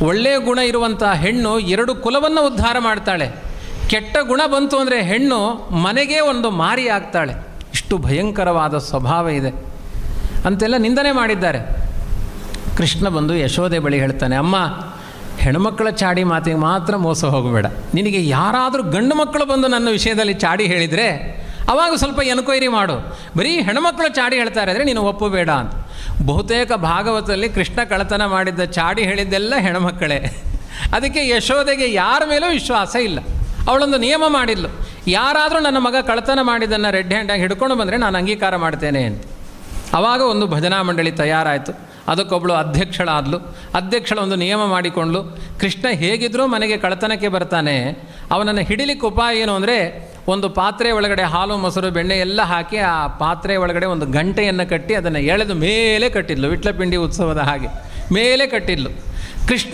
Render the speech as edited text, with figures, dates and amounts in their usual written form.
ಒಳ್ಳೆಯ ಗುಣ ಇರುವಂಥ ಹೆಣ್ಣು 2 ಕುಲವನ್ನು ಉದ್ಧಾರ ಮಾಡ್ತಾಳೆ. ಕೆಟ್ಟ ಗುಣ ಬಂತು ಅಂದರೆ ಹೆಣ್ಣು ಮನೆಗೆ ಒಂದು ಮಾರಿ ಆಗ್ತಾಳೆ. ಇಷ್ಟು ಭಯಂಕರವಾದ ಸ್ವಭಾವ ಇದೆ ಅಂತೆಲ್ಲ ನಿಂದನೆ ಮಾಡಿದ್ದಾರೆ. ಕೃಷ್ಣ ಬಂದು ಯಶೋದೆ ಬಳಿ ಹೇಳ್ತಾನೆ, ಅಮ್ಮ, ಹೆಣ್ಮಕ್ಕಳ ಚಾಡಿ ಮಾತಿಗೆ ಮಾತ್ರ ಮೋಸ ಹೋಗಬೇಡ. ನಿನಗೆ ಯಾರಾದರೂ ಗಂಡು ಮಕ್ಕಳು ಬಂದು ನನ್ನ ವಿಷಯದಲ್ಲಿ ಚಾಡಿ ಹೇಳಿದರೆ ಅವಾಗ ಸ್ವಲ್ಪ ಎನ್ಕ್ವೈರಿ ಮಾಡು. ಬರೀ ಹೆಣ್ಮಕ್ಕಳು ಚಾಡಿ ಹೇಳ್ತಾರೆ ಅಂದರೆ ನೀನು ಒಪ್ಪಬೇಡ ಅಂತ. ಬಹುತೇಕ ಭಾಗವತದಲ್ಲಿ ಕೃಷ್ಣ ಕಳ್ಳತನ ಮಾಡಿದ್ದ ಚಾಡಿ ಹೇಳಿದ್ದೆಲ್ಲ ಹೆಣ್ಮಕ್ಕಳೇ. ಅದಕ್ಕೆ ಯಶೋದೆಗೆ ಯಾರ ಮೇಲೂ ವಿಶ್ವಾಸ ಇಲ್ಲ. ಅವಳೊಂದು ನಿಯಮ ಮಾಡಿದ್ಲು, ಯಾರಾದರೂ ನನ್ನ ಮಗ ಕಳ್ಳತನ ಮಾಡಿದ್ದನ್ನು ರೆಡ್ ಹ್ಯಾಂಡಾಗಿ ಹಿಡ್ಕೊಂಡು ಬಂದರೆ ನಾನು ಅಂಗೀಕಾರ ಮಾಡ್ತೇನೆ ಅಂತ. ಆವಾಗ ಒಂದು ಭಜನಾ ಮಂಡಳಿ ತಯಾರಾಯಿತು. ಅದಕ್ಕೊಬ್ಬಳು ಅಧ್ಯಕ್ಷಳಾದಳು. ಅಧ್ಯಕ್ಷಳ ಒಂದು ನಿಯಮ ಮಾಡಿಕೊಂಡ್ಳು, ಕೃಷ್ಣ ಹೇಗಿದ್ರೂ ಮನೆಗೆ ಕಳ್ಳತನಕ್ಕೆ ಬರ್ತಾನೆ, ಅವನನ್ನು ಹಿಡಿಲಿಕ್ಕೆ ಉಪಾಯ ಏನು ಅಂದರೆ, ಒಂದು ಪಾತ್ರೆ ಒಳಗಡೆ ಹಾಲು ಮೊಸರು ಬೆಣ್ಣೆ ಎಲ್ಲ ಹಾಕಿ ಆ ಪಾತ್ರೆ ಒಳಗಡೆ ಒಂದು ಗಂಟೆಯನ್ನು ಕಟ್ಟಿ ಅದನ್ನು ಎಳೆದು ಮೇಲೆ ಕಟ್ಟಿದ್ಲು. ವಿಟ್ಲಪಿಂಡಿ ಉತ್ಸವದ ಹಾಗೆ ಮೇಲೆ ಕಟ್ಟಿದ್ಲು. ಕೃಷ್ಣ